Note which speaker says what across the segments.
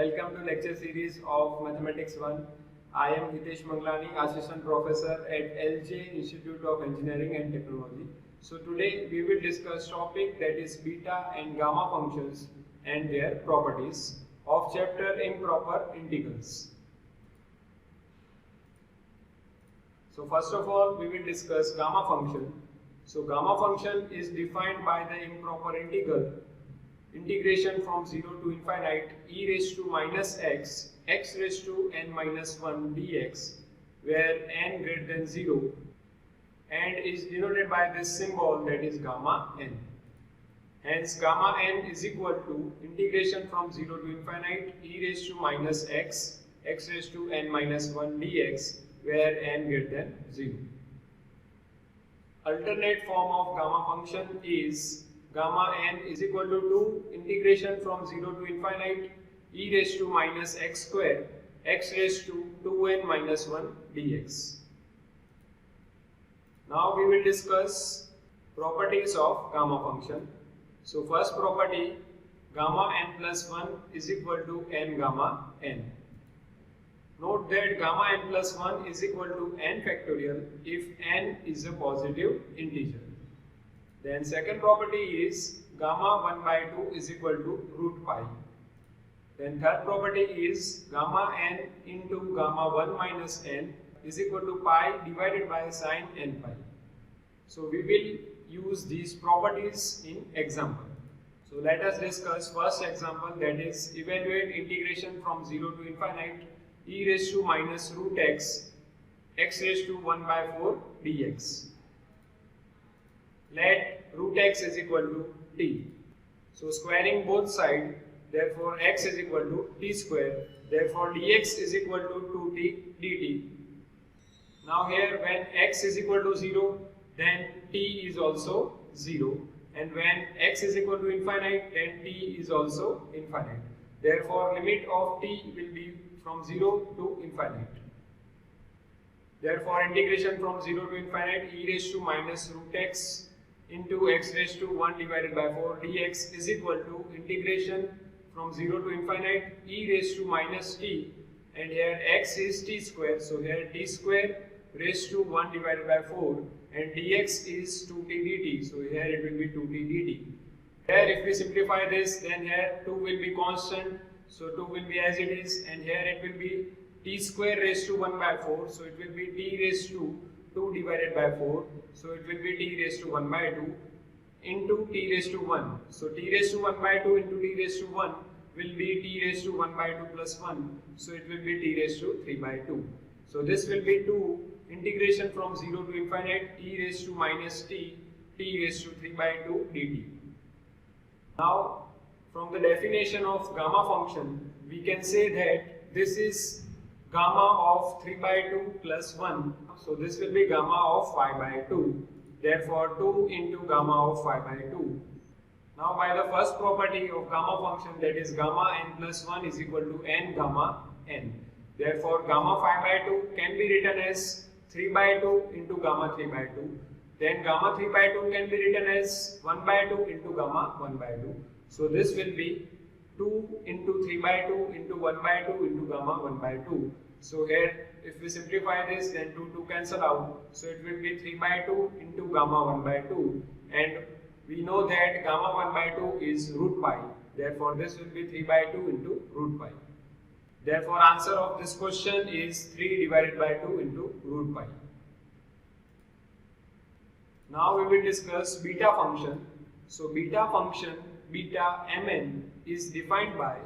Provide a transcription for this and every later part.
Speaker 1: Welcome to lecture series of Mathematics 1. I am Hitesh Manglani, Assistant Professor at LJ Institute of Engineering and Technology. So today we will discuss topic that is beta and gamma functions and their properties of chapter Improper Integrals. So first of all we will discuss gamma function. So gamma function is defined by the improper integral integration from 0 to infinite e raised to minus x, x raised to n minus 1 dx, where n greater than 0 and is denoted by this symbol that is gamma n. Hence gamma n is equal to integration from 0 to infinite e raised to minus x, x raised to n minus 1 dx, where n greater than 0. Alternate form of gamma function is gamma n is equal to 2 integration from 0 to infinite e raised to minus x square, x raised to 2n minus 1 dx. Now we will discuss properties of gamma function. So first property, gamma n plus 1 is equal to n gamma n. Note that gamma n plus 1 is equal to n factorial if n is a positive integer. Then second property is gamma 1 by 2 is equal to root pi. Then third property is gamma n into gamma 1 minus n is equal to pi divided by sine n pi. So we will use these properties in example. So let us discuss first example, that is evaluate integration from 0 to infinite e raised to minus root x, x raised to 1 by 4 dx. Let root x is equal to t. So squaring both sides, therefore x is equal to t square. Therefore dx is equal to 2t dt. Now here when x is equal to 0, then t is also 0. And when x is equal to infinite, then t is also infinite. Therefore limit of t will be from 0 to infinite. Therefore integration from 0 to infinite e raised to minus root x into x raised to 1 divided by 4 dx is equal to integration from 0 to infinite e raised to minus t, and here x is t square, so here t square raised to 1 divided by 4, and dx is 2t dt, so here it will be 2t dt. Here if we simplify this, then here 2 will be constant, so 2 will be as it is, and here it will be t square raised to 1 by 4, so it will be t raised to 2 divided by 4, so it will be t raised to 1 by 2 into t raised to 1. So t raised to 1 by 2 into t raised to 1 will be t raised to 1 by 2 plus 1, so it will be t raised to 3 by 2. So this will be 2 integration from 0 to infinite e raised to minus t, t raised to 3 by 2 dt. Now from the definition of gamma function, we can say that this is gamma of 3 by 2 plus 1, so this will be gamma of 5 by 2, therefore 2 into gamma of 5 by 2. Now by the first property of gamma function, that is gamma n plus 1 is equal to n gamma n, therefore gamma 5 by 2 can be written as 3 by 2 into gamma 3 by 2, then gamma 3 by 2 can be written as 1 by 2 into gamma 1 by 2, so this will be 2 into 3 by 2 into 1 by 2 into gamma 1 by 2. So here if we simplify this, then 2 cancel out, so it will be 3 by 2 into gamma 1 by 2, and we know that gamma 1 by 2 is root pi, therefore this will be 3 by 2 into root pi. Therefore answer of this question is 3 divided by 2 into root pi. Now we will discuss beta function. So beta function, beta mn, is defined by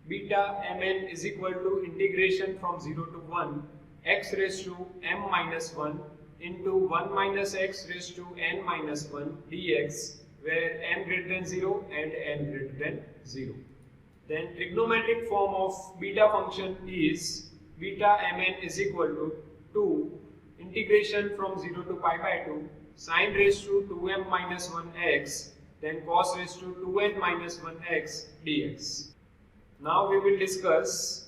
Speaker 1: beta mn is equal to integration from 0 to 1 x raised to m minus 1 into 1 minus x raised to n minus 1 dx, where m greater than 0 and n greater than 0. Then trigonometric form of beta function is beta mn is equal to 2 integration from 0 to pi by 2 sine raised to 2m minus 1x, then cos raised to 2n minus 1x dx. Now we will discuss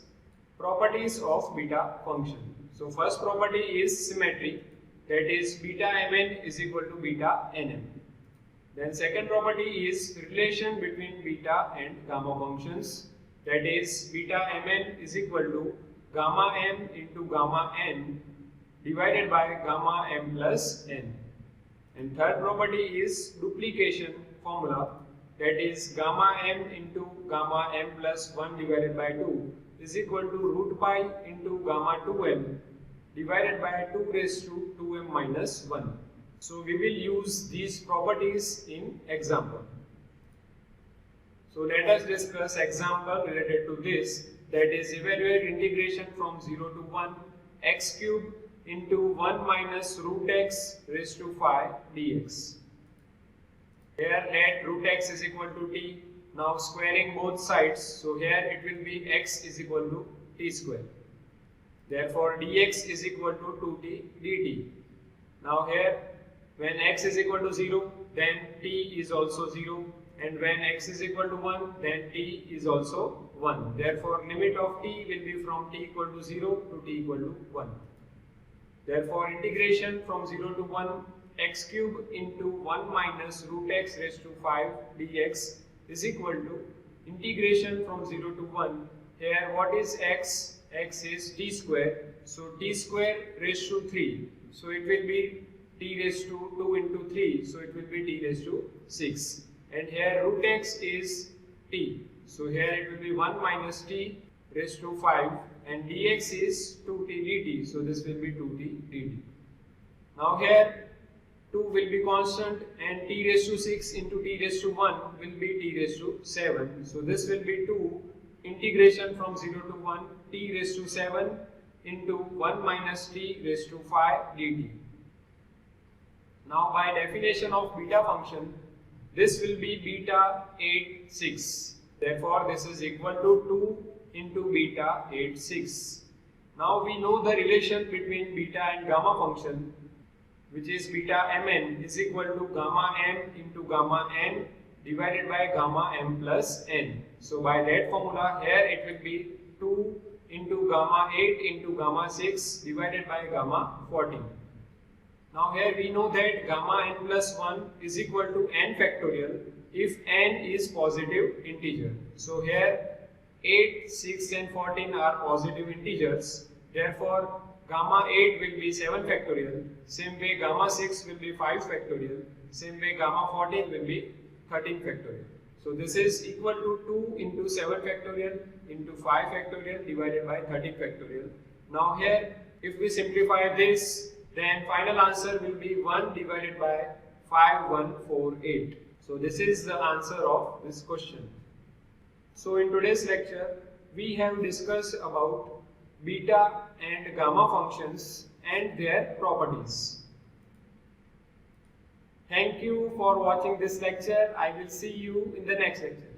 Speaker 1: properties of beta function. So first property is symmetry, that is beta mn is equal to beta nm. Then second property is relation between beta and gamma functions, that is beta mn is equal to gamma m into gamma n divided by gamma m plus n. And third property is duplication formula, that is gamma m into gamma m plus 1 divided by 2 is equal to root pi into gamma 2m divided by 2 raised to 2m minus 1. So we will use these properties in example. So let us discuss example related to this, that is evaluate integration from 0 to 1 x cube into 1 minus root x raised to 5 dx. Here let root x is equal to t. Now squaring both sides, so here it will be x is equal to t square. Therefore dx is equal to 2t dt. Now here when x is equal to 0, then t is also 0, and when x is equal to 1, then t is also 1. Therefore limit of t will be from t equal to 0 to t equal to 1. Therefore integration from 0 to 1 x cube into 1 minus root x raised to 5 dx is equal to integration from 0 to 1. Here what is x? X is t square. So t square raised to 3. So it will be t raised to 2 into 3. So it will be t raised to 6. And here root x is t. So here it will be 1 minus t raised to 5. And dx is 2t dt. So this will be 2t dt. Now here 2 will be constant and t raised to 6 into t raised to 1 will be t raised to 7. So this will be 2 integration from 0 to 1 t raised to 7 into 1 minus t raised to 5 dt. Now by definition of beta function, this will be beta 8 6. Therefore this is equal to 2 into beta 8 6. Now we know the relation between beta and gamma function, which is beta mn is equal to gamma m into gamma n divided by gamma m plus n. So by that formula here it will be 2 into gamma 8 into gamma 6 divided by gamma 14. Now here we know that gamma n plus 1 is equal to n factorial if n is positive integer. So here 8, 6 and 14 are positive integers. Therefore gamma 8 will be 7 factorial. Same way gamma 6 will be 5 factorial. Same way gamma 14 will be 13 factorial. So this is equal to 2 into 7 factorial into 5 factorial divided by 13 factorial. Now here if we simplify this, then final answer will be 1 divided by 5148. So this is the answer of this question. So in today's lecture, we have discussed about beta and gamma functions and their properties. Thank you for watching this lecture. I will see you in the next lecture.